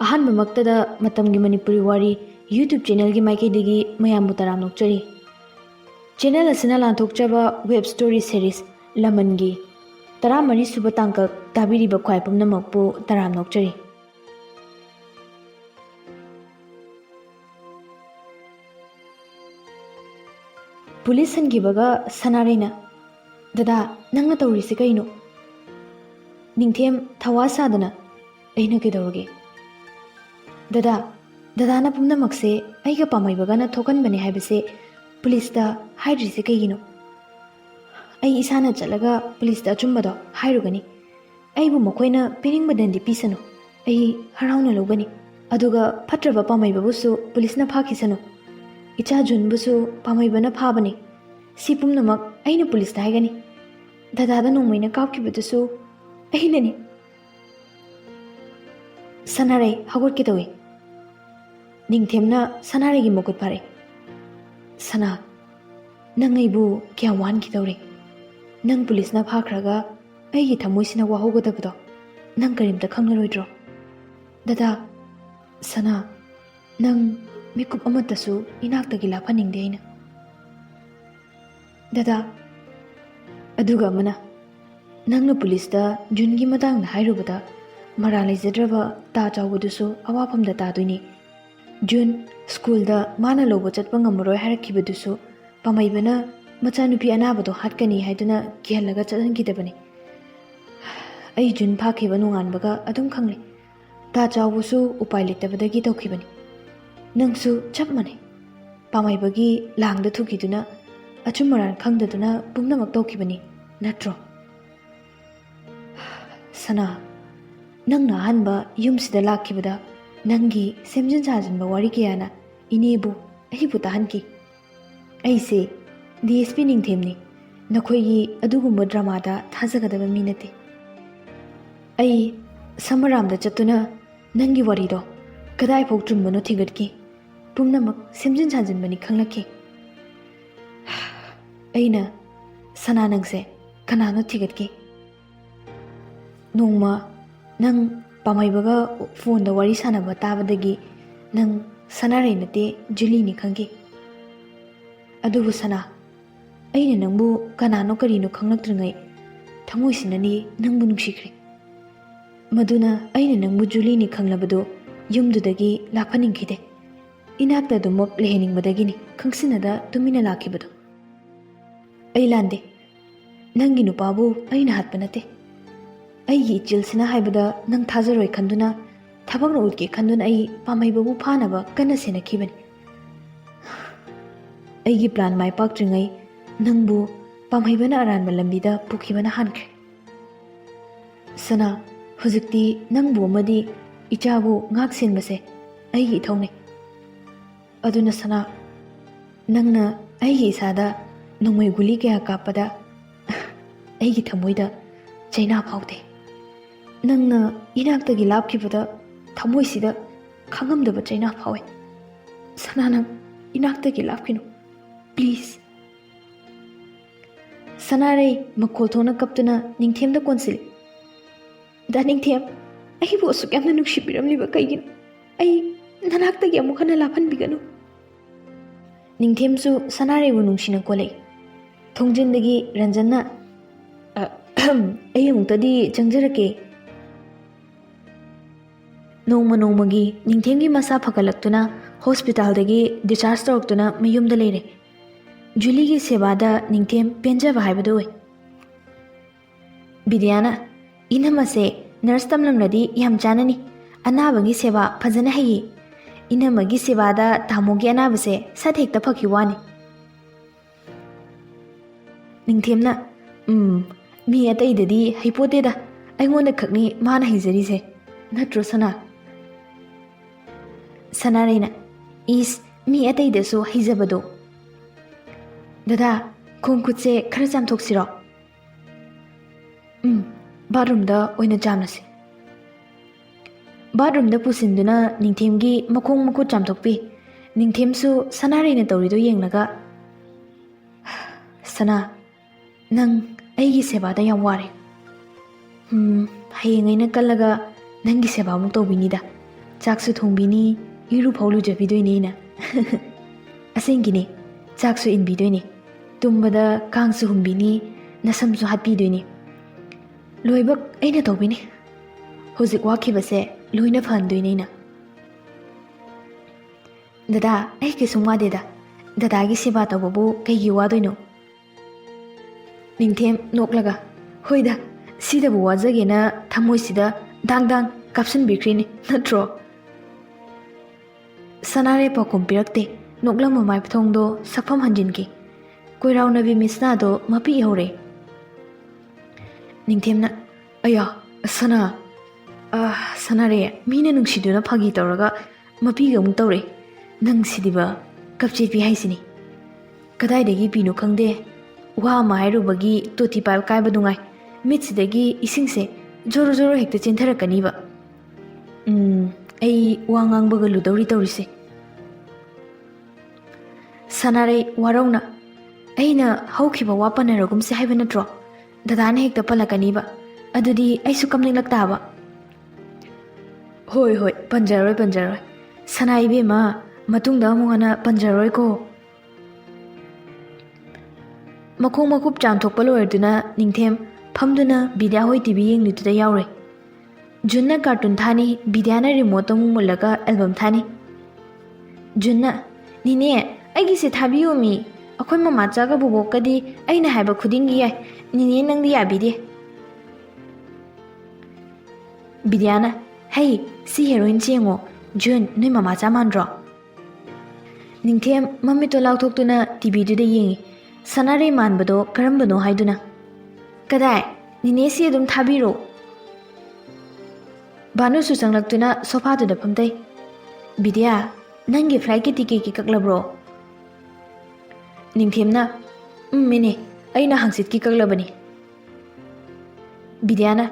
ꯑꯍꯥꯟꯕꯃꯛꯇꯗ ꯃꯇꯝꯒꯤ ꯃꯅꯤꯄꯨꯔꯤ ꯋꯥꯔꯤ ꯌꯨꯇ꯭ꯌꯨꯕ ꯆꯦꯅꯦꯜꯒꯤ ꯃꯥꯏꯀꯩꯗꯒꯤ ꯃꯌꯥꯝꯕꯨ ꯇꯔꯥꯝ ꯅꯣꯛꯆꯔꯤ꯫ ꯆꯦꯅꯦꯜ ꯑꯁꯤꯅ ꯂꯥꯟꯊꯣꯛꯆꯕ ꯋꯦꯕ ꯁ꯭ꯇꯣꯔꯤ ꯁꯤꯔꯤꯁ ꯂꯃꯟꯒꯤ 14ꯁꯨꯕ ꯇꯥꯡꯀꯛ ꯇꯥꯕꯤꯔꯤꯕ ꯈ꯭ꯋꯥꯏ ꯄꯨꯝꯅꯃꯛꯄꯨ ꯇꯔꯥꯝ ꯅꯣꯛꯆꯔꯤ꯫ ꯄꯨꯂꯤꯁ ꯍꯟꯈꯤꯕꯒ ꯁꯅꯥꯔꯩꯅ, "ꯗꯗꯥ, ꯅꯪꯅ ꯇꯧꯔꯤꯁꯤ ꯀꯩꯅꯣ?" ꯅꯤꯡꯊꯦꯝ ꯊꯋꯥ ꯁꯥꯗꯅ, "ꯑꯩꯅ ꯀꯩꯗꯧꯔꯒꯦ? ꯗꯗꯥꯅ ꯄꯨꯝꯅꯃꯛꯁꯦ ꯑꯩꯒ ꯄꯥꯝꯍꯩꯕꯒꯅ ꯊꯣꯛꯍꯟꯕꯅꯦ ꯍꯥꯏꯕꯁꯦ ꯄꯨꯂꯤꯁꯇ ꯍꯥꯏꯗ꯭ꯔꯤꯁꯦ ꯀꯩꯒꯤꯅꯣ? ꯑꯩ ꯏꯁꯥꯅ ꯆꯠꯂꯒ ꯄꯨꯂꯤꯁꯇ ꯑꯆꯨꯝꯕꯗꯣ ꯍꯥꯏꯔꯨꯒꯅꯤ꯫ ꯑꯩꯕꯨ ꯃꯈꯣꯏꯅ ꯄꯤꯅꯤꯡꯕ ꯗꯟꯗꯤ ꯄꯤꯁꯅꯨ, ꯑꯩ ꯍꯔꯥꯎꯅ ꯂꯧꯒꯅꯤ꯫ ꯑꯗꯨꯒ ꯐꯠꯇ꯭ꯔꯕ ꯄꯥꯝꯍꯩꯕꯕꯨꯁꯨ ꯄꯨꯂꯤꯁꯅ ꯐꯥꯈꯤꯁꯅꯨ꯫ ꯏꯆꯥ ꯖꯨꯟꯕꯨꯁꯨ ꯄꯥꯝꯍꯩꯕꯅ ꯐꯥꯕꯅꯤ꯫ ꯁꯤ ꯄꯨꯝꯅꯃꯛ ꯑꯩꯅ ꯄꯨꯂꯤꯁꯇ ꯍꯥꯏꯒꯅꯤ꯫ ꯗꯗꯥꯗ ꯅꯣꯡꯃꯩꯅ ꯀꯥꯞꯈꯤꯕꯗꯨꯁꯨ ꯑꯩꯅꯅꯤ." ꯁꯅꯥꯔꯩ ꯍꯧꯒꯠꯀꯦ ꯇꯧꯏ꯫ ꯅꯤꯡꯊꯦꯝꯅ ꯁꯅꯥꯔꯩꯒꯤ ꯃꯈꯨꯠ ꯐꯥꯔꯦ꯫ "ꯁꯅꯥ, ꯅꯪ ꯑꯩꯕꯨ ꯀꯌꯥ ꯋꯥꯍꯟꯈꯤꯗꯧꯔꯦ? ꯅꯪ ꯄꯨꯂꯤꯁꯅ ꯐꯥꯈ꯭ꯔꯒ ꯑꯩꯒꯤ ꯊꯃꯣꯏꯁꯤꯅ ꯋꯥꯍꯧꯒꯗꯕꯗꯣ ꯅꯪ ꯀꯔꯤꯝꯇ ꯈꯪꯂꯔꯣꯏꯗ꯭ꯔꯣ? ꯗꯗꯥ, ꯁꯅꯥ, ꯅꯪ ꯃꯤꯀꯨꯞ ꯑꯃꯠꯇꯁꯨ ꯏꯅꯥꯛꯇꯒꯤ ꯂꯥꯞꯍꯟꯅꯤꯡꯗꯦ ꯑꯩꯅ." "ꯗꯗꯥ," ꯑꯗꯨꯒ ꯑꯃꯅ, "ꯅꯪꯅ ꯄꯨꯂꯤꯁꯇ ꯖꯨꯟꯒꯤ ꯃꯇꯥꯡꯗ ꯍꯥꯏꯔꯨꯕꯗ ꯃꯔꯥꯜ ꯂꯩꯖꯗ꯭ꯔꯕ ꯇꯥ ꯆꯥꯎꯕꯗꯨꯁꯨ ꯑꯋꯥꯐꯝꯗ ꯇꯥꯗꯣꯏꯅꯤ꯫ ꯖꯨꯟ ꯁ꯭ꯀꯨꯜꯗ ꯃꯥꯅ ꯂꯧꯕ ꯆꯠꯄ ꯉꯝꯃꯔꯣꯏ ꯍꯥꯏꯔꯛꯈꯤꯕꯗꯨꯁꯨ ꯄꯥꯝꯍꯩꯕꯅ ꯃꯆꯥꯅꯨꯄꯤ ꯑꯅꯥꯕꯗꯣ ꯍꯥꯠꯀꯅꯤ ꯍꯥꯏꯗꯨꯅ ꯀꯤꯍꯜꯂꯒ ꯆꯠꯍꯟꯈꯤꯗꯕꯅꯤ꯫ ꯑꯩ ꯖꯨꯟ ꯐꯥꯈꯤꯕ ꯅꯣꯡꯉꯥꯟꯕꯒ ꯑꯗꯨꯝ ꯈꯪꯂꯦ꯫ ꯇꯥ ꯆꯥꯎꯕꯁꯨ ꯎꯄꯥꯏ ꯂꯩꯇꯕꯗꯒꯤ ꯇꯧꯈꯤꯕꯅꯤ꯫ ꯅꯪꯁꯨ ꯆꯞ ꯃꯥꯟꯅꯩ꯫ ꯄꯥꯝꯍꯩꯕꯒꯤ ꯂꯥꯡꯗ ꯊꯨꯈꯤꯗꯨꯅ ꯑꯆꯨꯝ ꯑꯔꯥꯟ ꯈꯪꯗꯗꯨꯅ ꯄꯨꯝꯅꯃꯛ ꯇꯧꯈꯤꯕꯅꯤ, ꯅꯠꯇ꯭ꯔꯣ? ꯁꯅꯥ, ꯅꯪꯅ ꯑꯍꯥꯟꯕ ꯌꯨꯝꯁꯤꯗ ꯂꯥꯛꯈꯤꯕꯗ ꯅꯪꯒꯤ ꯁꯦꯝꯖꯤꯟ ꯁꯥꯖꯤꯟꯕ ꯋꯥꯔꯤ ꯀꯌꯥꯅ ꯏꯅꯦꯕꯨ ꯑꯩꯕꯨ ꯇꯥꯍꯟꯈꯤ꯫ ꯑꯩꯁꯦ DSP ꯅꯤꯡꯊꯦꯝꯅꯤ꯫ ꯅꯈꯣꯏꯒꯤ ꯑꯗꯨꯒꯨꯝꯕ ꯗ꯭ꯔꯃꯥꯗ ꯊꯥꯖꯒꯗꯕ ꯃꯤ ꯅꯠꯇꯦ꯫ ꯑꯩ ꯁꯃꯔꯥꯝꯗ ꯆꯠꯇꯨꯅ ꯅꯪꯒꯤ ꯋꯥꯔꯤꯗꯣ ꯀꯗꯥꯏꯐꯥꯎ ꯆꯨꯝꯕꯅꯣ ꯊꯤꯒꯠꯈꯤ꯫ ꯄꯨꯝꯅꯃꯛ ꯁꯦꯝꯖꯤꯟ ꯁꯥꯖꯤꯟꯕꯅꯤ ꯈꯪꯂꯛꯈꯤ꯫ ꯑꯩꯅ ꯁꯅꯥ ꯅꯪꯁꯦ ꯀꯅꯥꯅꯣ ꯊꯤꯒꯠꯈꯤ꯫ ꯅꯣꯡꯃ ꯅꯪ ꯄꯥꯝꯍꯩꯕꯒ ꯐꯣꯟꯗ ꯋꯥꯔꯤ ꯁꯥꯟꯅꯕ ꯇꯥꯕꯗꯒꯤ ꯅꯪ ꯁꯅꯥꯔꯩ ꯅꯠꯇꯦ ꯖꯨꯂꯤꯅꯤ ꯈꯪꯈꯤ꯫ ꯑꯗꯨꯕꯨ ꯁꯅꯥ, ꯑꯩꯅ ꯅꯪꯕꯨ ꯀꯅꯥꯅꯣ ꯀꯔꯤꯅꯣ ꯈꯪꯂꯛꯇ꯭ꯔꯤꯉꯩ ꯊꯃꯣꯏꯁꯤꯅꯅꯤ ꯅꯪꯕꯨ ꯅꯨꯡꯁꯤꯈ꯭ꯔꯦ꯫ ꯃꯗꯨꯅ ꯑꯩꯅ ꯅꯪꯕꯨ ꯖꯨꯂꯤꯅꯤ ꯈꯪꯂꯕꯗꯨ ꯌꯨꯝꯗꯨꯗꯒꯤ ꯂꯥꯛꯍꯟꯅꯤꯡꯈꯤꯗꯦ꯫ ꯏꯅꯥꯛꯇ ꯑꯗꯨꯃꯛ ꯂꯩꯍꯟꯅꯤꯡꯕꯗꯒꯤꯅꯤ ꯈꯪꯁꯤꯟꯅꯗ ꯇꯨꯃꯤꯟꯅ ꯂꯥꯛꯈꯤꯕꯗꯣ꯫ ꯑꯩ ꯂꯥꯟꯗꯦ꯫ ꯅꯪꯒꯤ ꯅꯨꯄꯥꯕꯨ ꯑꯩꯅ ꯍꯥꯠꯄ ꯅꯠꯇꯦ꯫ ꯑꯩꯒꯤ ꯏꯆꯤꯜꯁꯤꯅ ꯍꯥꯏꯕꯗ ꯅꯪ ꯊꯥꯖꯔꯣꯏ ꯈꯟꯗꯨꯅ, ꯊꯕꯛꯅ ꯎꯠꯀꯦ ꯈꯟꯗꯨꯅ ꯑꯩ ꯄꯥꯝꯍꯩꯕꯕꯨ ꯐꯥꯅꯕ ꯀꯟꯅ ꯁꯦꯟꯅꯈꯤꯕꯅꯤ꯫ ꯑꯩꯒꯤ ꯄ꯭ꯂꯥꯟ ꯃꯥꯏ ꯄꯥꯛꯇ꯭ꯔꯤꯉꯩ ꯅꯪꯕꯨ ꯄꯥꯝꯍꯩꯕꯅ ꯑꯔꯥꯟꯕ ꯂꯝꯕꯤꯗ ꯄꯨꯈꯤꯕꯅ ꯍꯥꯟꯈ꯭ꯔꯦ꯫ ꯁꯅꯥ, ꯍꯧꯖꯤꯛꯇꯤ ꯅꯪꯕꯨ ꯑꯃꯗꯤ ꯏꯆꯥꯕꯨ ꯉꯥꯛ ꯁꯦꯟꯕꯁꯦ ꯑꯩꯒꯤ ꯏꯊꯧꯅꯤ꯫ ꯑꯗꯨꯅ ꯁꯅꯥ, ꯅꯪꯅ ꯑꯩꯒꯤ ꯏꯁꯥꯗ ꯅꯣꯡꯃꯩ ꯒꯨꯂꯤ ꯀꯌꯥ ꯀꯥꯞꯄꯗ ꯑꯩꯒꯤ ꯊꯃꯣꯏꯗ ꯆꯩꯅꯥ ꯐꯥꯎꯗꯦ꯫ ꯅꯪꯅ ꯏꯅꯥꯛꯇꯒꯤ ꯂꯥꯞꯈꯤꯕꯗ ꯊꯃꯣꯏꯁꯤꯗ ꯈꯪꯉꯝꯗꯕ ꯆꯩꯅꯥ ꯐꯥꯎꯏ꯫ ꯁꯅꯥ, ꯅꯪ ꯏꯅꯥꯛꯇꯒꯤ ꯂꯥꯞꯈꯤꯅꯨ, ꯄ꯭ꯂꯤꯖ." ꯁꯅꯥꯔꯩ ꯃꯈꯣꯜ ꯊꯣꯛꯅ ꯀꯞꯇꯨꯅ ꯅꯤꯡꯊꯦꯝꯗ ꯀꯣꯟꯁꯤꯜꯂꯤ꯫ "ꯗꯥ ꯅꯤꯡꯊꯦꯝ, ꯑꯩꯕꯨ ꯑꯁꯨꯛ ꯌꯥꯝꯅ ꯅꯨꯡꯁꯤꯕꯤꯔꯝꯂꯤꯕ ꯀꯩꯒꯤꯅꯣ? ꯑꯩ ꯅꯅꯥꯛꯇꯒꯤ ꯑꯃꯨꯛ ꯍꯟꯅ ꯂꯥꯞꯍꯟꯕꯤꯒꯅꯨ." ꯅꯤꯡꯊꯦꯝꯁꯨ ꯁꯅꯥꯔꯩꯕꯨ ꯅꯨꯡꯁꯤꯅ ꯀꯣꯜꯂꯛꯏ꯫ ꯊꯣꯡꯖꯤꯟꯗꯒꯤ ꯔꯟꯖꯟꯅ, "ꯑꯩ ꯑꯃꯨꯛꯇꯗꯤ ꯆꯪꯖꯔꯛꯀꯦ." ꯅꯣꯡꯃ ꯅꯣꯡꯃꯒꯤ ꯅꯤꯡꯊꯦꯝꯒꯤ ꯃꯁꯥ ꯐꯒꯠꯂꯛꯇꯨꯅ ꯍꯣꯁꯄꯤꯇꯥꯜꯗꯒꯤ ꯗꯤꯁꯆꯥꯔꯖ ꯇꯧꯔꯛꯇꯨꯅ ꯃꯌꯨꯝꯗ ꯂꯩꯔꯦ꯫ ꯖꯨꯂꯤꯒꯤ ꯁꯦꯕꯥꯗ ꯅꯤꯡꯊꯦꯝ ꯄꯦꯟꯖꯕ ꯍꯥꯏꯕꯗꯨ ꯑꯣꯏ꯫ ꯕꯤꯗ꯭ꯌꯥꯅ, "ꯏꯅꯝꯃꯁꯦ ꯅꯔꯁ ꯇꯝꯂꯝꯂꯗꯤ ꯌꯥꯝ ꯆꯥꯅꯅꯤ꯫ ꯑꯅꯥꯕꯒꯤ ꯁꯦꯕꯥ ꯐꯖꯅ ꯍꯩꯌꯦ꯫ ꯏꯅꯝꯃꯒꯤ ꯁꯦꯕꯥꯗ ꯇꯥꯃꯣꯒꯤ ꯑꯅꯥꯕꯁꯦ ꯁꯠ ꯍꯦꯛꯇ ꯐꯈꯤ ꯋꯥꯅꯤ." ꯅꯤꯡꯊꯦꯝꯅ, "ꯃꯤ ꯑꯇꯩꯗꯗꯤ ꯍꯩꯄꯣꯠꯇꯦꯗ, ꯑꯩꯉꯣꯟꯗ ꯈꯛꯅꯤ ꯃꯥꯅ ꯍꯩꯖꯔꯤꯁꯦ, ꯅꯠꯇ꯭ꯔꯣ ꯁꯅꯥ?" ꯁꯅꯥꯔꯩꯅ, "ꯏꯁ, ꯃꯤ ꯑꯇꯩꯗꯁꯨ ꯍꯩꯖꯕꯗꯣ꯫ ꯗꯗꯥ, ꯈꯣꯡ ꯈꯨꯠꯁꯦ ꯈꯔ ꯆꯥꯝꯊꯣꯛꯁꯤꯔꯣ?" "ꯕꯥꯠꯔꯨꯝꯗ ꯑꯣꯏꯅ ꯆꯥꯝꯂꯁꯤ." ꯕꯥꯠꯔꯨꯝꯗ ꯄꯨꯁꯤꯟꯗꯨꯅ ꯅꯤꯡꯊꯦꯝꯒꯤ ꯃꯈꯣꯡ ꯃꯈꯨꯠ ꯆꯥꯝꯊꯣꯛꯄꯤ꯫ ꯅꯤꯡꯊꯦꯝꯁꯨ ꯁꯅꯥꯔꯩꯅ ꯇꯧꯔꯤꯗꯣ ꯌꯦꯡꯂꯒ, "ꯁꯅꯥ, ꯅꯪ ꯑꯩꯒꯤ ꯁꯦꯕꯥꯗ ꯌꯥꯝ ꯋꯥꯔꯦ. ꯍꯌꯦꯡ ꯑꯩꯅ ꯀꯜꯂꯒ ꯅꯪꯒꯤ ꯁꯦꯕꯥꯃꯨꯛ ꯇꯧꯕꯤꯅꯤꯗ. ꯆꯥꯛꯁꯨ ꯊꯣꯡꯕꯤꯅꯤ ꯏꯔꯨ ꯐꯥꯎ ꯂꯨꯖꯕꯤꯗꯣꯏꯅꯤ ꯑꯩꯅ ꯑꯁꯦꯡꯒꯤꯅꯤ ꯆꯥꯛꯁꯨ ꯏꯟꯕꯤꯗꯣꯏꯅꯤ ꯇꯨꯝꯕꯗ ꯀꯥꯡꯁꯨ ꯍꯨꯝꯕꯤꯅꯤ ꯅꯁꯝꯁꯨ ꯍꯥꯠꯄꯤꯗꯣꯏꯅꯤ ꯂꯣꯏꯕꯛ ꯑꯩꯅ ꯇꯧꯕꯤꯅꯤ ꯍꯧꯖꯤꯛ ꯋꯥꯈꯤꯕꯁꯦ ꯂꯣꯏꯅ ꯐꯍꯟꯗꯣꯏꯅꯤ ꯑꯩꯅ ꯗꯗꯥ ꯑꯩ ꯀꯩꯁꯨꯝ ꯋꯥꯗꯦꯗ ꯗꯗꯥꯒꯤ ꯁꯦꯕꯥ ꯇꯧꯕꯕꯨ ꯀꯩꯒꯤ ꯋꯥꯗꯣꯏꯅꯣ ꯅꯤꯡꯊꯦꯝ ꯅꯣꯛꯂꯒ ꯍꯣꯏꯗ ꯁꯤꯗꯕꯨ ꯋꯥꯖꯒꯦꯅ ꯊꯃꯣꯏꯁꯤꯗ ꯗꯥꯡ ꯗꯥꯡ ꯀꯥꯞꯁꯤꯟꯕꯤꯈ꯭ꯔꯤꯅꯤ ꯅꯠꯇ꯭ꯔꯣ ꯁꯅꯥꯔꯩ ꯄꯥꯎꯈꯨꯝ ꯄꯤꯔꯛꯇꯦ ꯅꯣꯛꯂꯝꯕ ꯃꯥꯏꯊꯣꯡꯗꯣ ꯁꯛꯐꯝ ꯍꯟꯖꯤꯟꯈꯤ ꯀꯣꯏꯔꯥꯎꯅꯕꯤ ꯃꯤꯠꯁꯅꯥꯗꯣ ꯃꯄꯤ ꯍꯧꯔꯦ ꯅꯤꯡꯊꯦꯝꯅ ꯑꯌꯥ ꯁꯅꯥꯔꯦ ꯃꯤꯅ ꯅꯨꯡꯁꯤꯗꯨꯅ ꯐꯥꯒꯤ ꯇꯧꯔꯒ ꯃꯄꯤꯒ ꯑꯃꯨꯛ ꯇꯧꯔꯦ ꯅꯪ ꯁꯤꯗꯤꯕ ꯀꯞꯆꯦꯠꯄꯤ ꯍꯥꯏꯁꯤꯅꯤ ꯀꯗꯥꯏꯗꯒꯤ ꯄꯤꯅꯣ ꯈꯪꯗꯦ ꯋꯥ ꯑꯃ ꯍꯥꯏꯔꯨꯕꯒꯤ ꯇꯣꯇꯤ ꯄꯥꯏꯞ ꯀꯥꯏꯕ ꯅꯨꯡꯉꯥꯏ ꯃꯤꯠꯁꯤꯗꯒꯤ ꯏꯁꯤꯡꯁꯦ ꯖꯣꯔꯣ ꯖꯣꯔꯣ ꯍꯦꯛꯇ ꯆꯦꯟꯊꯔꯛꯀꯅꯤꯕ ꯑꯩ ꯋꯥ ꯉꯥꯡꯕꯒ ꯂꯨꯗꯧꯔꯤ ꯇꯧꯔꯤꯁꯦ ꯁꯅꯥꯔꯩ ꯋꯥꯔꯧꯅ ꯑꯩꯅ ꯍꯧꯈꯤꯕ ꯋꯥ ꯄꯟꯅꯔꯒꯨꯝꯁꯦ ꯍꯥꯏꯕ ꯅꯠꯇ꯭ꯔꯣ ꯗꯗꯥꯅ ꯍꯦꯛꯇ ꯄꯜꯂꯛꯀꯅꯤꯕ ꯑꯗꯨꯗꯤ ꯑꯩꯁꯨ ꯀꯝꯅꯤꯡꯂꯛ ꯇꯥꯕ ꯍꯣꯏ ꯍꯣꯏ ꯄꯟꯖꯔꯣꯏ ꯁꯅꯥ ꯏꯕꯦꯝꯃ ꯃꯇꯨꯡꯗ ꯑꯃꯨꯛ ꯍꯟꯅ ꯄꯟꯖꯔꯣꯏꯀꯣ ꯃꯈꯣꯡ ꯃꯈꯨꯞ ꯆꯥꯝꯊꯣꯛꯄ ꯂꯣꯏꯔꯗꯨꯅ ꯅꯤꯡꯊꯦꯝ ꯐꯝꯗꯨꯅ ꯕꯤꯗ꯭ꯌꯥ ꯍꯣꯏ ꯇꯤꯚꯤ ꯌꯦꯡꯂꯤꯗꯨꯗ ꯌꯥꯎꯔꯦ ꯖꯨꯟꯅ ꯀꯥꯔꯇꯨꯟ ꯊꯥꯅꯤ ꯕꯤꯗ꯭ꯌꯥꯅ ꯔꯤꯃꯣꯠ ꯑꯃꯨꯛ ꯃꯨꯜꯂꯒ ꯑꯦꯜꯕꯝ ꯊꯥꯅꯤ ꯖꯨꯟꯅ ꯅꯤꯅꯦ ꯑꯩꯒꯤꯁꯦ ꯊꯥꯕꯤꯌꯣꯃꯤ ꯑꯩꯈꯣꯏ ꯃꯃꯥꯆꯥꯒ ꯕꯣꯕꯣꯛꯀꯗꯤ ꯑꯩꯅ ꯍꯥꯏꯕ ꯈꯨꯗꯤꯡꯒꯤ ꯌꯥꯏ ꯅꯤꯅꯦ ꯅꯪꯗꯤ ꯌꯥꯕꯤꯗꯦ ꯕꯤꯗ꯭ꯌꯥꯅ ꯍꯩ ꯁꯤ ꯍꯦꯔꯣꯏꯟꯁꯦ ꯌꯦꯡꯉꯣ ꯖꯨꯟ ꯅꯣꯏ ꯃꯃꯥꯆꯥ ꯃꯥꯟꯗ꯭ꯔꯣ ꯅꯤꯡꯊꯦꯝ ꯃꯃꯤꯠꯇꯣ ꯂꯥꯎꯊꯣꯛꯇꯨꯅ ꯇꯤꯚꯤꯗꯨꯗ ꯌꯦꯡꯉꯤ ꯁꯅꯥꯔꯩ ꯃꯥꯟꯕꯗꯣ ꯀꯔꯝꯕꯅꯣ ꯍꯥꯏꯗꯨꯅ ꯀꯗꯥꯏ ꯅꯤꯅꯦꯁꯤ ꯑꯗꯨꯝ ꯊꯥꯕꯤꯔꯣ ꯚꯥꯅꯨꯁꯨ ꯆꯪꯂꯛꯇꯨꯅ ꯁꯣꯐꯥꯗꯨꯗ ꯐꯝꯇꯩ ꯕꯤꯗ꯭ꯌꯥ ꯅꯪꯒꯤ ꯐ꯭ꯂꯥꯏꯠꯀꯤ ꯇꯤꯀꯦꯠꯀꯤ ꯀꯛꯂꯕ꯭ꯔꯣ ꯅꯤꯡꯊꯦꯝꯅ ꯏꯅꯦ ꯑꯩꯅ ꯍꯥꯡꯆꯤꯠꯀꯤ ꯀꯛꯂꯕꯅꯤ ꯕꯤꯗ꯭ꯌꯥꯅ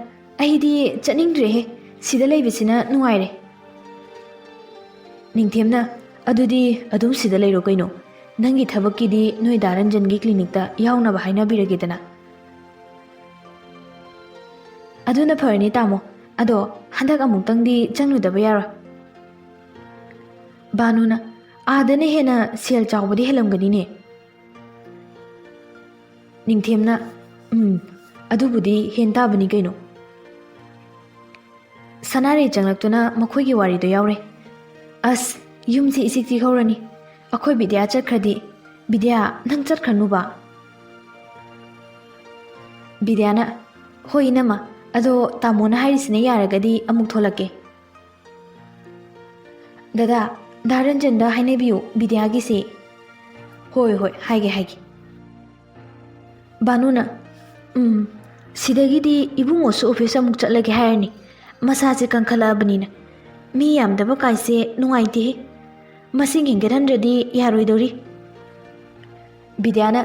ꯑꯩꯗꯤ ꯆꯠꯅꯤꯡꯗ꯭ꯔꯦꯍꯦ ꯁꯤꯗ ꯂꯩꯕꯁꯤꯅ ꯅꯨꯡꯉꯥꯏꯔꯦ ꯅꯤꯡꯊꯦꯝꯅ ꯑꯗꯨꯗꯤ ꯑꯗꯨꯝ ꯁꯤꯗ ꯂꯩꯔꯣ ꯀꯩꯅꯣ ꯅꯪꯒꯤ ꯊꯕꯛꯀꯤꯗꯤ ꯅꯣꯏ ꯗꯥꯔꯟꯖꯟꯒꯤ ꯀ꯭ꯂꯤꯅꯤꯛꯇ ꯌꯥꯎꯅꯕ ꯍꯥꯏꯅꯕꯤꯔꯒꯦꯗꯅ ꯑꯗꯨꯅ ꯐꯔꯅꯤ ꯇꯥꯃꯣ ꯑꯗꯣ ꯍꯟꯗꯛ ꯑꯃꯨꯛꯇꯪꯗꯤ ꯆꯪꯂꯨꯗꯕ ꯌꯥꯔꯣꯏ ꯚꯥꯅꯨꯅ ꯑꯥꯗꯅ ꯍꯦꯟꯅ ꯁꯦꯜ ꯆꯥꯎꯕꯗꯤ ꯍꯦꯜꯂꯝꯒꯅꯤꯅꯦ ꯅꯤꯡꯊꯦꯝꯅ ꯑꯗꯨꯕꯨꯗꯤ ꯍꯦꯟ ꯇꯥꯕꯅꯤ ꯀꯩꯅꯣ ꯁꯅꯥꯔꯩ ꯆꯪꯂꯛꯇꯨꯅ ꯃꯈꯣꯏꯒꯤ ꯋꯥꯔꯤꯗꯣ ꯌꯥꯎꯔꯦ ꯑꯁ ꯌꯨꯝꯁꯤ ꯏꯆꯤꯛ ꯆꯤꯛꯍꯧꯔꯅꯤ ꯑꯩꯈꯣꯏ ꯕꯤꯗ꯭ꯌꯥ ꯆꯠꯈ꯭ꯔꯗꯤ ꯕꯤꯗ꯭ꯌꯥ ꯅꯪ ꯆꯠꯈ꯭ꯔꯅꯨꯕ ꯕꯤꯗ꯭ꯌꯥꯅ ꯍꯣꯏ ꯏꯅꯝꯃ ꯑꯗꯣ ꯇꯥꯃꯣꯅ ꯍꯥꯏꯔꯤꯁꯤꯅ ꯌꯥꯔꯒꯗꯤ ꯑꯃꯨꯛ ꯊꯣꯛꯂꯛꯀꯦ ꯗꯗꯥ ꯗꯥꯔꯟꯖꯟꯗ ꯍꯥꯏꯅꯕꯤꯌꯨ ꯕꯤꯗ꯭ꯌꯥꯒꯤꯁꯤ ꯍꯣꯏ ꯍꯥꯏꯒꯦ ꯚꯥꯅꯨꯅ ꯁꯤꯗꯒꯤꯗꯤ ꯏꯕꯨꯡꯉꯣꯁꯨ ꯑꯣꯐꯤꯁ ꯑꯃꯨꯛ ꯆꯠꯂꯒꯦ ꯍꯥꯏꯔꯅꯤ ꯃꯁꯥꯁꯦ ꯀꯟꯈꯠꯂꯛꯑꯕꯅꯤꯅ ꯃꯤ ꯌꯥꯝꯗꯕ ꯀꯥꯏꯁꯦ ꯅꯨꯡꯉꯥꯏꯇꯦꯍꯦ ꯃꯁꯤꯡ ꯍꯦꯟꯒꯠꯍꯟꯗ꯭ꯔꯗꯤ ꯌꯥꯔꯣꯏꯗꯧꯔꯤ ꯕꯤꯗ꯭ꯌꯥꯅ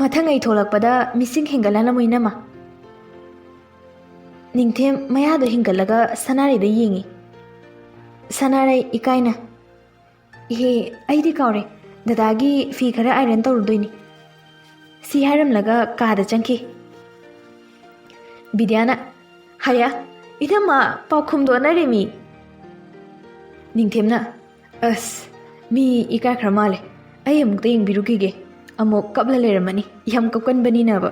ꯃꯊꯪ ꯑꯩ ꯊꯣꯛꯂꯛꯄꯗ ꯃꯤꯁꯤꯡ ꯍꯦꯟꯒꯠꯍꯜꯂꯝꯃꯨ ꯏꯅꯝꯃ ꯅꯤꯡꯊꯦꯝ ꯃꯌꯥꯗꯣ ꯍꯤꯡꯒꯠꯂꯒ ꯁꯅꯥꯔꯩꯗ ꯌꯦꯡꯉꯤ ꯁꯅꯥꯔꯩ ꯏꯀꯥꯏꯅ ꯏꯍꯦ ꯑꯩꯗꯤ ꯀꯥꯎꯔꯦ ꯗꯗꯥꯒꯤ ꯐꯤ ꯈꯔ ꯑꯥꯏꯔꯟ ꯇꯧꯔꯨꯗꯣꯏꯅꯤ ꯁꯤ ꯍꯥꯏꯔꯝꯂꯒ ꯀꯥꯗ ꯆꯪꯈꯤ ꯕꯤꯗ꯭ꯌꯥꯅ ꯍꯌꯥ ꯏꯅꯝꯃ ꯄꯥꯎꯈꯨꯝꯗꯣ ꯑꯣꯟꯅꯔꯦꯃꯤ ꯅꯤꯡꯊꯦꯝꯅ ꯑꯁ ꯃꯤ ꯏꯀꯥꯏꯈ꯭ꯔ ꯃꯥꯜꯂꯦ ꯑꯩ ꯑꯃꯨꯛꯇ ꯌꯦꯡꯕꯤꯔꯨꯈꯤꯒꯦ ꯑꯃꯨꯛ ꯀꯞꯂ ꯂꯩꯔꯝꯃꯅꯤ ꯌꯥꯝ ꯀꯞꯀꯟꯕꯅꯤꯅꯕ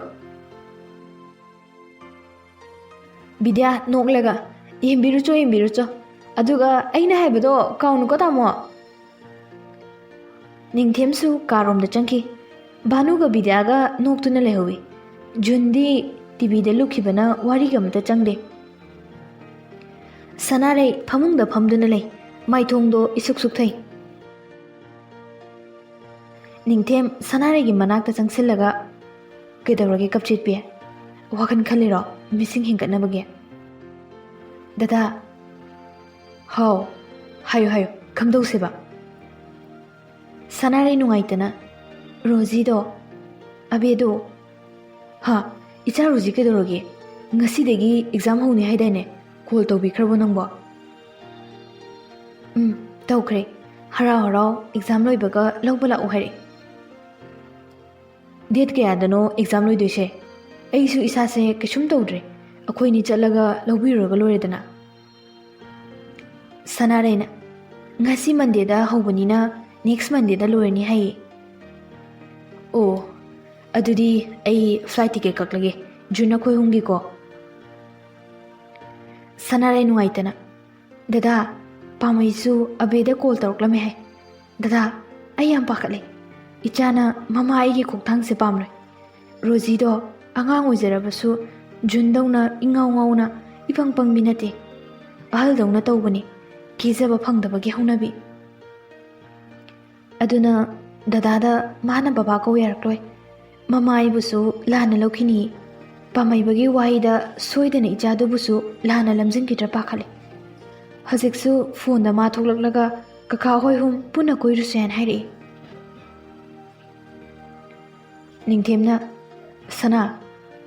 ꯕꯤꯗ꯭ꯌꯥ ꯅꯣꯛꯂꯒ ꯌꯦꯡꯕꯤꯔꯨꯆꯣ ꯑꯗꯨꯒ ꯑꯩꯅ ꯍꯥꯏꯕꯗꯣ ꯀꯥꯎꯅꯨꯀꯣ ꯇꯥꯃꯣ ꯅꯤꯡꯊꯦꯝꯁꯨ ꯀꯥꯔꯣꯝꯗ ꯆꯪꯈꯤ ꯚꯥꯅꯨꯒ ꯕꯤꯗ꯭ꯌꯥꯒ ꯅꯣꯛꯇꯨꯅ ꯂꯩꯍꯧꯏ ꯖꯨꯟꯗꯤ ꯇꯤꯚꯤꯗ ꯂꯨꯞꯈꯤꯕꯅ ꯋꯥꯔꯤꯒ ꯑꯃꯇ ꯆꯪꯗꯦ ꯁꯅꯥꯔꯩ ꯐꯃꯨꯡꯗ ꯐꯝꯗꯨꯅ ꯂꯩ ꯃꯥꯏꯊꯣꯡꯗꯣ ꯏꯁꯨꯛ ꯁꯨꯛꯊꯩ ꯅꯤꯡꯊꯦꯝ ꯁꯅꯥꯔꯩꯒꯤ ꯃꯅꯥꯛꯇ ꯆꯪꯁꯤꯜꯂꯒ ꯀꯩꯗꯧꯔꯒꯦ ꯀꯞꯆꯦꯠꯄꯤ ꯋꯥꯈꯜ ꯈꯜꯂꯤꯔꯣ ꯃꯤꯁꯤꯡ ꯍꯦꯟꯒꯠꯅꯕꯒꯤ ꯗꯗꯥ ꯍꯥꯎ ꯍꯥꯏꯌꯨ ꯀꯝꯗꯧꯁꯦꯕ ꯁꯅꯥꯔꯩ ꯅꯨꯡꯉꯥꯏꯇꯅ ꯔꯣꯖꯤꯗꯣ ꯑꯕꯦꯗꯣ ꯏꯆꯥ ꯔꯣꯖꯤ ꯀꯩꯗꯧꯔꯒꯦ ꯉꯁꯤꯗꯒꯤ ꯑꯦꯛꯖꯥꯝ ꯍꯧꯅꯤ ꯍꯥꯏꯗꯥꯏꯅꯦ ꯀꯣꯜ ꯇꯧꯕꯤꯈ꯭ꯔꯕꯣ ꯅꯪꯕꯣ ꯇꯧꯈ꯭ꯔꯦ ꯍꯔꯥꯎ ꯑꯦꯛꯖꯥꯝ ꯂꯣꯏꯕꯒ ꯂꯧꯕ ꯂꯥꯛꯎ ꯍꯥꯏꯔꯛꯑꯦ ꯗꯦꯠ ꯀꯌꯥꯗꯅꯣ ꯑꯦꯛꯖꯥꯝ ꯂꯣꯏꯗꯣꯏꯁꯦ ꯑꯩꯁꯨ ꯏꯁꯥꯁꯦ ꯀꯩꯁꯨꯝ ꯇꯧꯗ꯭ꯔꯦ ꯑꯩꯈꯣꯏꯅꯤ ꯆꯠꯂꯒ ꯂꯧꯕꯤꯔꯨꯔꯒ ꯂꯣꯏꯔꯦꯗꯅ Sanarena ngasi Monday da haubanina next Monday da loirani haye. Oh, adudi ai flight ticket kaklage June koi hungi ko. Sanare nuaitana Dada pamaisu Abe da call tauklame hai. Dada ai yam pakale ichana mama ai gi kokthang se pamre. Rozi do angang oijarabasu June dauna ingau ngauna ipang pang minate. Ahal dauna tawbani kizaba phangdabagi haunabi. Aduna Dada da mana baba ko yarakloi. Mama ai busu lana laukini. Pamaibagi waida soidana ijadubusu lana lamjin kitra pakhale. Haziksu phone da ma thoklaklaga kaka hoi hum puna koirusen hairi. Ningthemna Sana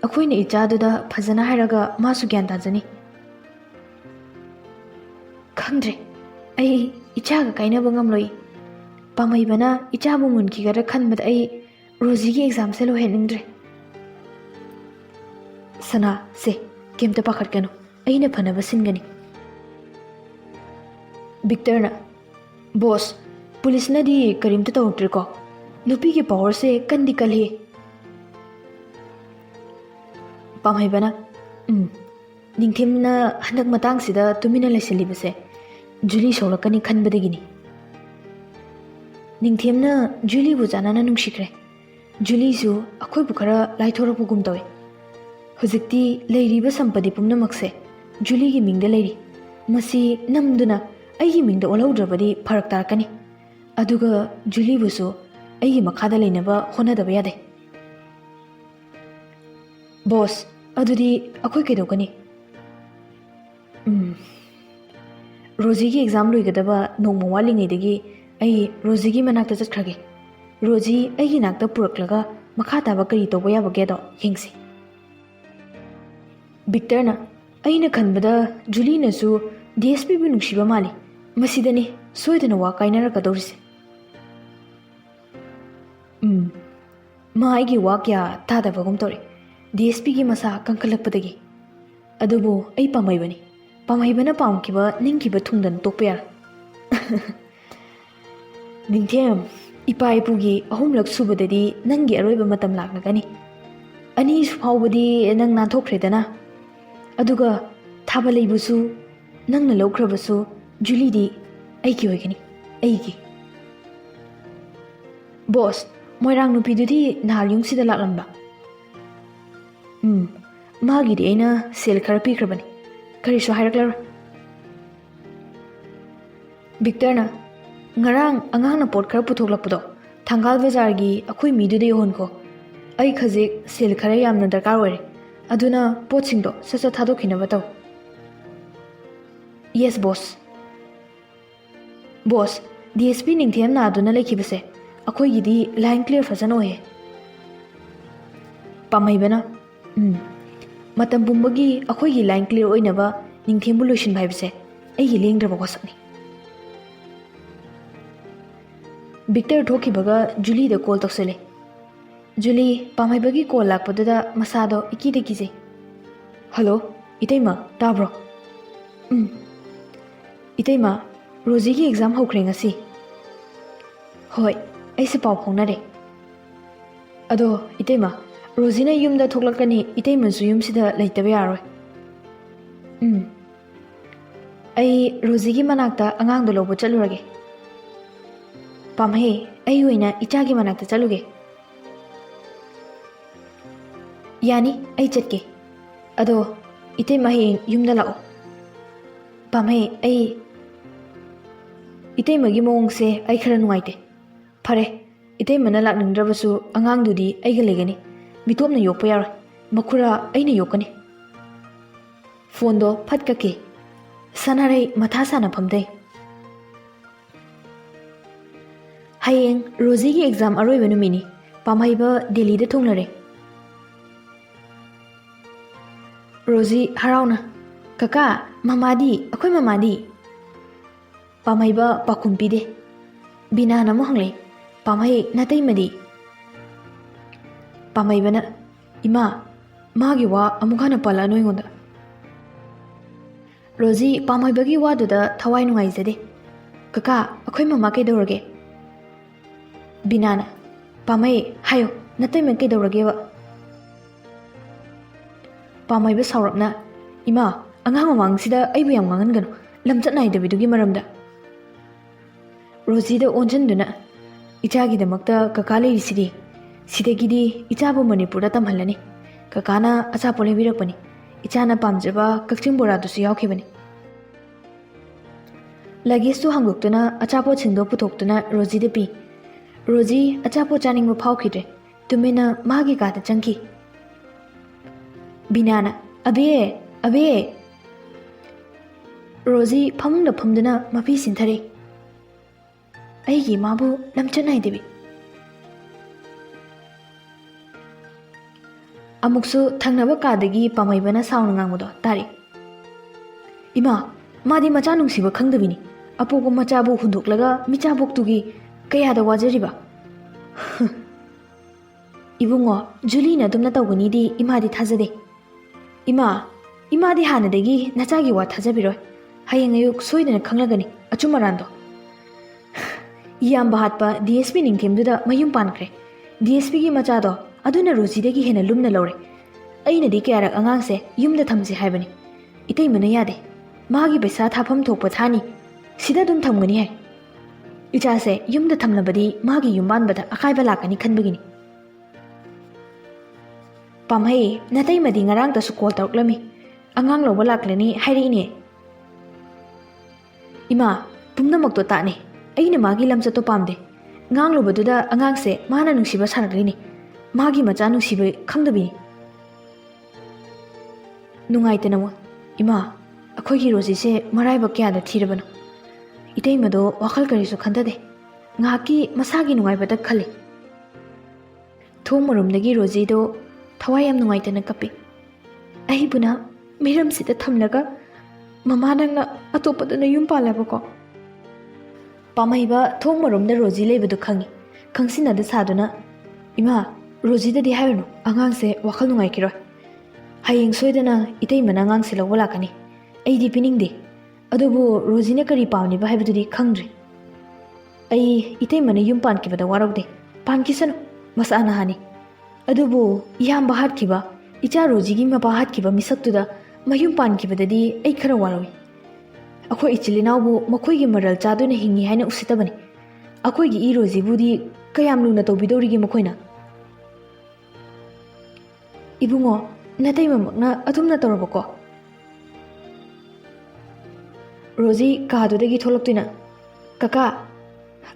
akoina ijaduda phajana hairaga masu gyan tajani. Khangdre ai ichaga kainaba ngamloi. Pamaibana ichabu munkigara khanbada ai Rozi gi exam se lo heningdre. Sana se kemta pakhatkanu aina phanaba singani. Victor na boss police na di karimta tawtre ko nupi ki power se kandi kalhe. Pamaibana ningthemna handak matang sida tumina laisilibase Julie solakani khanbadagini. Ningthemna Julie bu janana nungshikre. Julie su akhoi bu khara laithorapugum tawe. Hujikti leiriba sampadi pumnamakse Julie gi mingda leiri. Masi namduna aigi mingda olaudrabadi pharak tarakani. Aduga Julie busu aigi makhada leinaba honadaba yade. Boss adudi akhoi kedokani. Rozi gi exam loigadaba nongma walingaidagi ai Rozi gi manakta chatkrage. Rozi aigi nakta puraklaga makha taba kari toba yabage do yengsi. Victor na aina khanbada Julie na su DSP bu nungshiba mali masidani soidana wa kainara kadaurise. Ma aigi wa kya tadabagum tori DSP gi masa kankalakpadagi. Adubu ai pamaibani. Pamaibana pamkiba ningkiba thungdan tokpayar. Ningthem ipa ipugi ahumlak subadadi nangi aroiba matam laklagani. Ani faubadi nang nanthokredana. Aduga thabalai busu nangna laukrabasu Julie di aigi oigani aigi. Boss moirang nupidudi nahal yungsida laklamba. Magi di aina sel khara pikrabani. Karisu hairaklar. Victor na ngarang angang na pot khara puthoklatpado thangal bazar gi akhoi midudi hon ko. Ai khajik sel khara yamna darkar oire. Aduna potsingdo sasa thadokhinaba taw. Yes boss. Boss DSP ningthem na aduna lekhibase akhoi gidi line clear fazana oye. Pamaibana matam bumbagi akhoi gi line clear oinaba ningthem bu loishin bhaibase ai gi lengdraba wasakni. Victor thokibaga Julie da call toksele. Julie pamaibagi call lakpadada masado ikide kije. Hello itaima tabro. Itaima Rozi gi exam hokre ngasi. Hoi aise paw phonare. Ado itaima Rozi na yumda thoklakani itaima su yum sida leitaba yaroi. Ai Rozi gi manakta angang do lobo chalurage. Pamhe ai oina icha gi manakta chaluge. Yani ai chatke. Ado itaima heng yumda lao. Pamhe ai itaima gi mongse ai khara nuaite. Phare itaima na lakningdrabasu angang dudi ai ga legani. Mitopna yokpa yaroi. Makura aina yokani. Phone do phatka ke. Sanare matha sana phamdai. Hayeng Rozi gi exam aroi benu mini. Pamaiba Delhi da thonglare. Rozi harauna. Kaka mamadi akhoi mamadi. Pamaiba pakumpide. Bina namu hangle. Pamai natai madi. Pamaibana ima magi wa amukana pala no ingonda. ꯔꯣꯖꯤ ꯄꯥꯝꯍꯩꯕꯒꯤ ꯋꯥꯗꯨꯗ ꯊꯋꯥꯏ ꯅꯨꯡꯉꯥꯏꯖꯗꯦ ꯀꯀꯥ ꯑꯩꯈꯣꯏ ꯃꯃꯥ ꯀꯩꯗꯧꯔꯒꯦ ꯕꯤꯅꯥꯅ ꯄꯥꯝꯍꯩ ꯍꯥꯏꯌꯣ ꯅꯇꯩꯃ ꯀꯩꯗꯧꯔꯒꯦꯕ ꯄꯥꯝꯍꯩꯕ ꯁꯥꯎꯔꯞꯅ ꯏꯃꯥ ꯑꯉꯥꯡ ꯃꯃꯥꯡꯁꯤꯗ ꯑꯩꯕꯨ ꯌꯥꯝ ꯉꯥꯡꯍꯟꯒꯅꯨ ꯂꯝꯆꯠ ꯅꯥꯏꯗꯕꯤꯗꯨꯒꯤ ꯃꯔꯝꯗ ꯔꯣꯖꯤꯗ ꯑꯣꯟꯁꯤꯟꯗꯨꯅ ꯏꯆꯥꯒꯤꯗꯃꯛꯇ ꯀꯀꯥ ꯂꯩꯔꯤꯁꯤꯗꯤ ꯁꯤꯗꯒꯤꯗꯤ ꯏꯆꯥꯕꯨ ꯃꯅꯤꯄꯨꯔꯗ ꯇꯝꯍꯜꯂꯅꯤ ꯀꯀꯥꯅ ꯑꯆꯥꯄꯣꯠ ꯂꯩꯕꯤꯔꯛꯄꯅꯤ ꯏꯆꯥꯅ ꯄꯥꯝꯖꯕ ꯀꯛꯆꯤꯡ ꯕꯣꯔꯥꯗꯨꯁꯨ ꯌꯥꯎꯈꯤꯕꯅꯤ ꯂꯒꯦꯖꯇꯨ ꯍꯥꯡꯗꯣꯛꯇꯨꯅ ꯑꯆꯥꯄꯣꯠꯁꯤꯡꯗꯣ ꯄꯨꯊꯣꯛꯇꯨꯅ ꯔꯣꯖꯤꯗ ꯄꯤ ꯔꯣꯖꯤ ꯑꯆꯥꯄꯣꯠ ꯆꯥꯅꯤꯡꯕ ꯐꯥꯎꯈꯤꯗ꯭ꯔꯦ ꯇꯨꯃꯤꯟꯅ ꯃꯥꯒꯤ ꯀꯥꯗ ꯆꯪꯈꯤ ꯕꯤꯅꯥꯅ ꯑꯕꯦ ꯑꯕꯦ ꯔꯣꯖꯤ ꯐꯃꯨꯡꯗ ꯐꯝꯗꯨꯅ ꯃꯄꯤ ꯁꯤꯟꯊꯔꯦ ꯑꯩꯒꯤ ꯏꯃꯥꯕꯨ ꯂꯝꯆꯠ ꯅꯥꯏꯗꯕꯤ ꯑꯃꯨꯛꯁꯨ ꯊꯪꯅꯕ ꯀꯥꯗꯒꯤ ꯄꯥꯝꯍꯩꯕꯅ ꯁꯥꯎꯅ ꯉꯥꯡꯕꯗꯣ ꯇꯥꯔꯤ ꯏꯃꯥ ꯃꯥꯗꯤ ꯃꯆꯥ ꯅꯨꯡꯁꯤꯕ ꯈꯪꯗꯕꯤꯅꯤ ꯑꯄꯣꯛꯄ ꯃꯆꯥꯕꯨ ꯍꯨꯟꯗꯣꯛꯂꯒ ꯃꯤꯆꯥꯕꯣꯛꯇꯨꯒꯤ ꯀꯌꯥꯗ ꯋꯥꯖꯔꯤꯕ 이붕어 줄리나 ꯑꯗꯨꯝꯅ ꯇꯧꯒꯅꯤꯗꯤ 이마ꯗꯤ ꯊꯥꯖꯗꯦ 이마ꯗꯤ ꯍꯥꯟꯅꯗꯒꯤ ꯅꯆꯥꯒꯤ ꯋꯥ ꯊꯥꯖꯕꯤꯔꯣꯏ ꯍꯌꯦꯡ ꯑꯌꯨꯛ ꯁꯣꯏꯗꯅ ꯈꯪꯂꯒꯅꯤ ꯑꯆꯨꯝ ꯑꯔꯥꯟꯗꯣ ꯏꯌꯥꯝꯕ ꯍꯥꯠꯄ DSP ꯅꯤꯡꯊꯦꯝꯗꯨꯗ ꯃꯌꯨꯝ ꯄꯥꯟꯈ꯭ꯔꯦ DSPꯒꯤ ꯃꯆꯥꯗꯣ ꯑꯗꯨꯅ ꯔꯣꯖꯤꯗꯒꯤ ꯍꯦꯟꯅ ꯂꯨꯝꯅ ꯂꯧꯔꯦ ꯑꯩꯅꯗꯤ ꯀꯌꯥꯔꯛ ꯑꯉꯥꯡꯁꯦ ꯌꯨꯝꯗ ꯊꯝꯁꯤ ꯍꯥꯏꯕꯅꯤ 이때이면은 야돼 마기 ꯄꯩꯁꯥ ꯊꯥꯐꯝ ꯊꯣꯛꯄ ꯊꯥꯅꯤ ꯁꯤꯗ ꯑꯗꯨꯝ ꯊꯝꯒꯅꯤ ꯍꯥꯏ 이자세 ꯌꯨꯝꯗ ꯊꯝꯂꯕꯗꯤ 마기 ꯌꯨꯝꯕꯥꯟꯕꯗ ꯑꯀꯥꯏꯕ ꯂꯥꯛꯀꯅꯤ ꯈꯟꯕꯒꯤꯅꯤ ꯄꯥꯝꯍꯩ ꯅꯇꯩꯃꯗꯤ ꯉꯔꯥꯡꯇꯁꯨ ꯀꯣꯜ ꯇꯧꯔꯛꯂꯝꯃꯤ ꯑꯉꯥꯡ ꯂꯧꯕ ꯂꯥꯛꯂꯅꯤ ꯍꯥꯏꯔꯛꯏꯅꯦ ꯏꯃꯥ ꯄꯨꯝꯅꯃꯛꯇꯣ ꯇꯥꯛꯅꯤ ꯑꯩꯅ ꯃꯥꯒꯤ ꯂꯝꯆꯠꯇꯣ ꯄꯥꯝꯗꯦ ꯉꯥꯡꯂꯨꯕꯗꯨꯗ ꯑꯉꯥꯡꯁꯦ ꯃꯥꯅ ꯅꯨꯡꯁꯤꯕ ꯁꯥꯔꯛꯂꯤꯅꯤ 마기 ꯃꯆꯥ ꯅꯨꯡꯁꯤꯕ ꯈꯪꯗꯕꯤꯅꯤ ꯅꯨꯡꯉꯥꯏꯇꯅ 이마 ꯑꯩꯈꯣꯏꯒꯤ ꯔꯣꯖꯤꯁꯦ ꯃꯔꯥꯏꯕꯛ ꯀꯌꯥꯗ ꯊꯤꯔꯕꯅꯣ 이때이마도 와칼 그리수 칸다데 ngaki masagi nungaibada khali thomoromdagi rojido thawayam nungaitana kapi aibuna miram sida thamlaga mama nangna atopadana yum palabako pamaiba thomoromda roji leibadu khangi khangsinada saduna ima rojida di hayunu angang se wakhal nungaikiroi hayeng soidana iteimana angang se lawala kani aidi piningde adubu rojina kari pawni ba haibadudi khangdri ai iteimana yum pankibada waraude pankisanu masana hani adubu iyamba hatkiba icha rojigi mapa hatkiba misaktuda mayum pankibadadi ai khara warawi akhoi ichilinawbu makhoigi maral chaduna hingi haina usitabani akhoigi I rojibudi kayam luna tobidorigi makhoina ibungo nataimamakna adumna torabako roji kadudagi tholoktuina kaka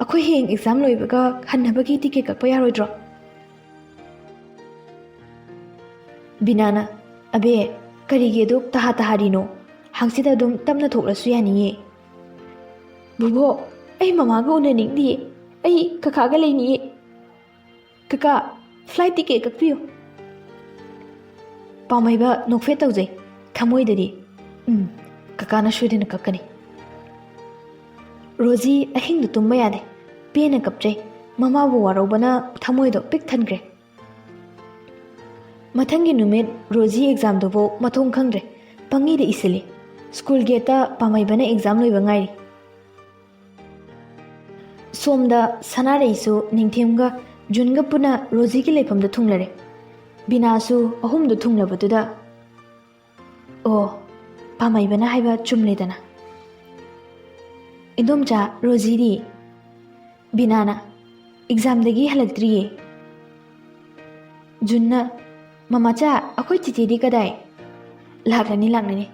अखोई हेंग exam लोइबगा हन्नबगी ticket कक्पा यारोइद्रो बिनाना अबे करिगे दुक तहा तहारिनो हांसिदा दुम तमना थोकलसु यानिये bubo ऐ ममागा उननिंगदि ऐ ककागा लेनिये कका flight ticket कक्पियो पामैबा नोकफे तौजै थमोइददि ककाना सोइदना कक्कनी रोजी अहिंग तुम्बा यादे पेना कपचे ममाबु वारोबना थमोइदो pick थनग्रे मथंगी नुमित रोजी एग्जाम दोबो मथों खंग्रे पंगी दे इसले स्कूल गेटा पामैबना एग्जाम लोइबा ngairi सोमदा सनारेसु निंथेमगा जुनगा पुना रोजी की लेफमदा थुंगलरे बिनासु अहुमदो थुंगलबदुदा ओ पामैबना हाइबा चुमलेदना इंदोमचा रोजीदी बिनाना एग्जाम दगी हलक्ट्रिये जुन्ना ममाचा अखोई चिचेदी कदाई लागनी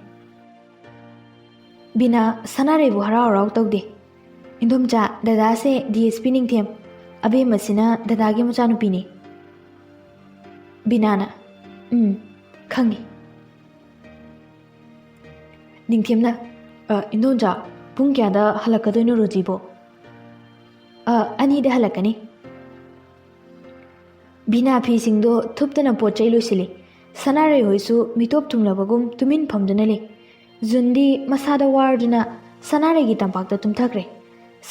बिना सनारेबु हराव हराव तौदे इंदोमचा दादा से DSP निंगथेम अबे मसिना दादागी मचानुपीनी बिनाना खंगी निंगथेमना इंदोमचा पुंग क्यादा हलकदोइनो रोजीबो अनीदा हलकनी बिना फीसिंगदो थुपतना पोचै लोइसिले सनारे होइसु मिटोप थुंगलबगुम तुमिन फमदुनले जुंदी मसादा वारदुना सनारेगी तंपाकता तुमथाग्रे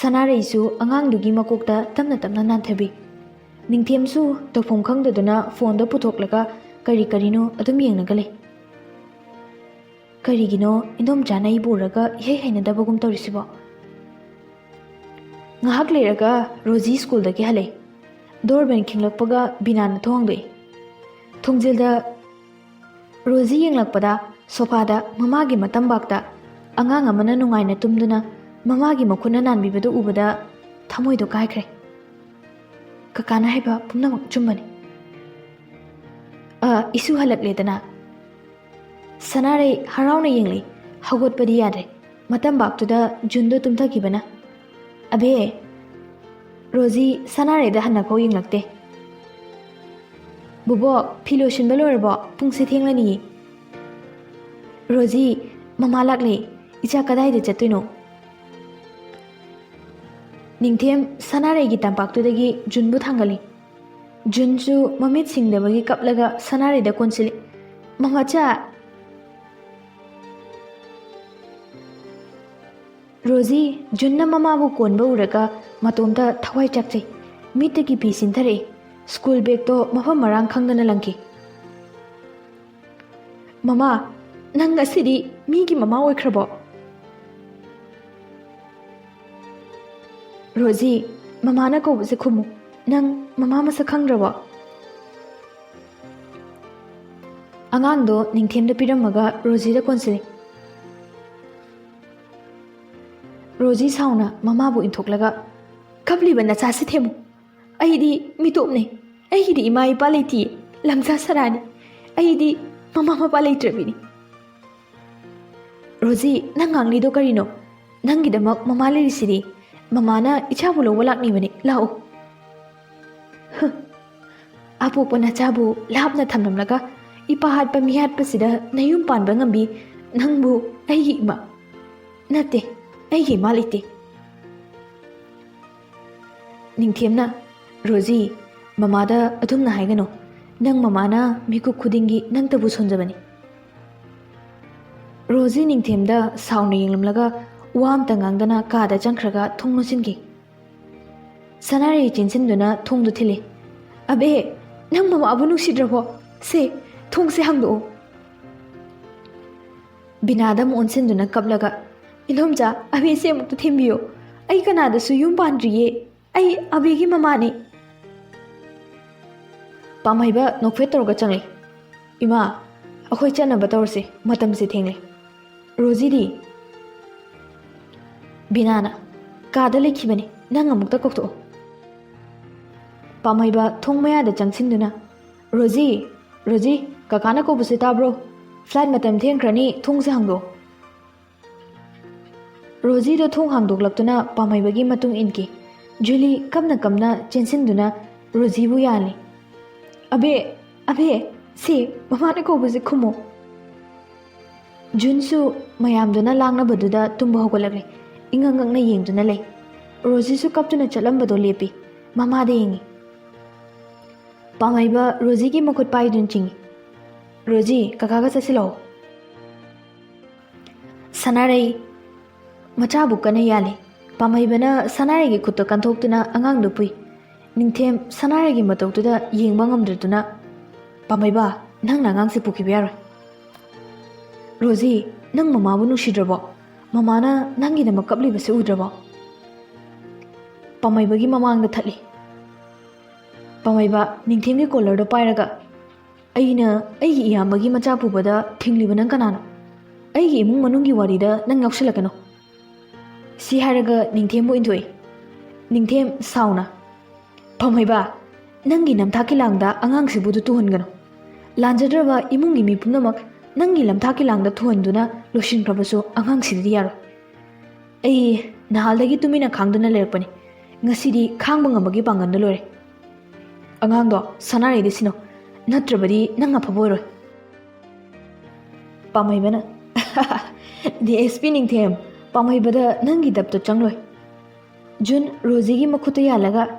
सनारेसु अंगांगदुगी मकोकता तमना तमना नांथबी निंगथेमसु तोफोम खंगदुना फोनदो पुथोकलगा करी करिनो अदुम येंगनगले Karigino indomchana iburaga ihai hainadabagum taurisibo. Ngahak leiraga Rosie school dagi hale. Doorbell khinglakpaga Binana thongdoi. Thongjilda Rosie yenglakpada sofada mamagi matambakta angang amana nungaina tumduna mamagi makhuna nanbibadu ubada thamoido kaikhre. Kakana haiba pumnamak chumbani. Isu halakledana. Sanare harauna yengli hagotpadi yadre. Matambaktuda jundo tumthakibana. Abe Rosie Sanare da hanakho yenglakte. Bubo philoshin balorbo pungse thenglani. Rosie mama lakle icha kadai de chatuino. Ningthem Sanare gi tampaktu dagi junbu thangali. Junju mamit singdabagi kaplaga Sanare da konsili. Mamacha Rosie junna mamabu konba uraga matomta thawai chakchai. Mitaki pi sinthare. School bag to mafam marang khangdana langki. Mama, nang asidi migi mama oikrabo. Rosie, mama na ko buse khumu. Nang mama masa khangrabo. Angang do ningthem da piramaga Rosie da konsili. Rosie sauna mama bu inthoklaga kapli bana chasi themu. Aidi mitopne. Aidi ima ipa leti lamsa sarani. Aidi mama mapa letrabini. Rosie nangang lido karino. Nangidamak mama lerisiri. Mama na ichabu lo walak ni bani lao. Apo pana chabu labna thamnamlaga ipa hat pa mihat pasida nayum panba ngambi nangbu aigi ima. Nate aigi malite. Ningthemna Rosie mama da adumna haigano nang mama na miku khudingi nang tabu sonjabani. Rosie ningthem da sauna yenglamlaga wam tangangdana ka da jangkhraga thongno singi. Sanare chinsinduna thongdu thile. Abe nang mama abu nusidrabo se thong se hangdo. Binadam onsinduna kaplaga inomja abe se muktu thembiyo. Ai kanada su yum pandriye. Ai abegi mama ni. Pamaiba nokfe torga changli. Ima akhoi chanaba torse matam se thengle. Rosie di Binana kada lekhibani nang amukta kokto. Pamaiba thongmaya da changsinduna Rosie kakana ko buse tabro flight matam thengkrani thongse hangdo. Rosie do thong hangdoklaktuna pamaibagi matung inki. Julie kamna chensinduna Rosie bu yali. Abe se mama na ko buse khumo. Junsu mayamduna langna baduda tumba hogolagre. Ingangang na yengduna lay. Rosie su kaptuna chalambado lepi. Mama de yengi. Pamaiba Rosie ki makut pai dun chingi. Rosie kakaga sasilo. Sanare macha bukana yali. Pamaibana Sanare gi khutto kanthokuna angang dupui. Ningthem Sanare gi matoktuda yengba ngamdraduna. Pamaiba nang nangang se pukibiyaro. Rosie nang mama bu nusidrabo. Mama na nangi da makapli base udrabo. Pamaiba gi mamang da thali. Pamaiba ningthem gi collar do pairaga. Aina aigi iyambagi macha pubada thingli nang kanano. Aigi imung manungi warida nang ngaksilakano. Si haraga ningthem bu intoi. Ningthem sauna. Pamaiba nangi namthaki langda angang sibudu tuhongano. Lanjadraba imungi mi punamak nangi lamthaki langda thuhanduna loshin krabaso angang sididi yaro. Ai nahaldagi tumina khangduna lerpani. Ngasidi khangba ngamagi pangan lore. Angang do Sanare de sino. Natrabadi nang aphaboroi. Pamaibana DSP ningthem Pamaibada nangi dabto changloi. Jun Rosie gi makhuta yalaga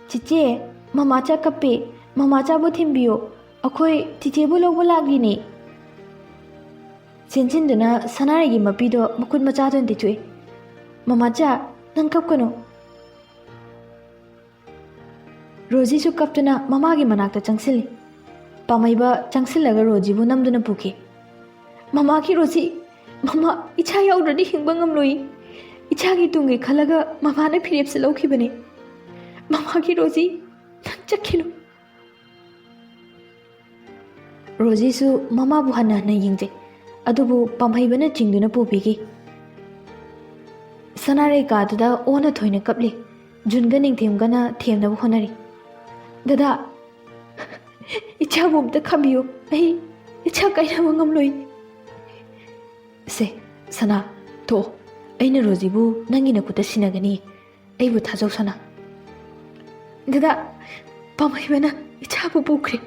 chiche mamacha kappe mamacha bu thimbiyo akhoi chiche bu logba lagini. Chenchinduna Sanare gi mapido makut macha don tichue. Mamacha nang kapkano. Rosie su kaptuna mama gi manakta changsili. Pamaiba changsilaga Rosie bu namduna puki. ꯃꯃꯥꯒꯤ Rosie ꯃꯃꯥ ꯏꯆꯥ ꯌꯥꯎꯗ꯭ꯔꯗꯤ ꯍꯤꯡꯕ ꯉꯝꯂꯣꯏ ꯏꯆꯥꯒꯤ ꯇꯨꯡꯒꯤ ꯈꯜꯂꯒ ꯃꯃꯥꯅ ꯐꯤꯔꯦꯞꯁꯦ ꯂꯧꯈꯤꯕꯅꯤ ꯃꯃꯥꯒꯤ ꯔꯣꯖꯤ ꯅꯪ ꯆꯠꯈꯤꯅꯨ ꯔꯣꯖꯤꯁꯨ ꯃꯃꯥꯕꯨ ꯍꯟꯅ ꯍꯟꯅ ꯌꯦꯡꯖꯩ ꯑꯗꯨꯕꯨ ꯄꯥꯝꯍꯩꯕꯅ ꯆꯤꯡꯗꯨꯅ ꯄꯨꯕꯤꯈꯤ ꯁꯅꯥꯔꯩ ꯀꯥꯗꯨꯗ ꯑꯣꯟꯅ ꯊꯣꯏꯅ ꯀꯞꯂꯤ ꯖꯨꯟꯒ ꯅꯤꯡꯊꯦꯝꯒꯅ ꯊꯦꯝꯅꯕ ꯍꯣꯠꯅꯔꯤ ꯗꯗꯥ 이차가 없다 카미요. 에이, 이차가 이러면 없노이. 세, 사나, 도. 아이는 로지부 낭이나 구다 시나가니 아이부 타적 사나. 내가 밤이면은 이차부 보그래.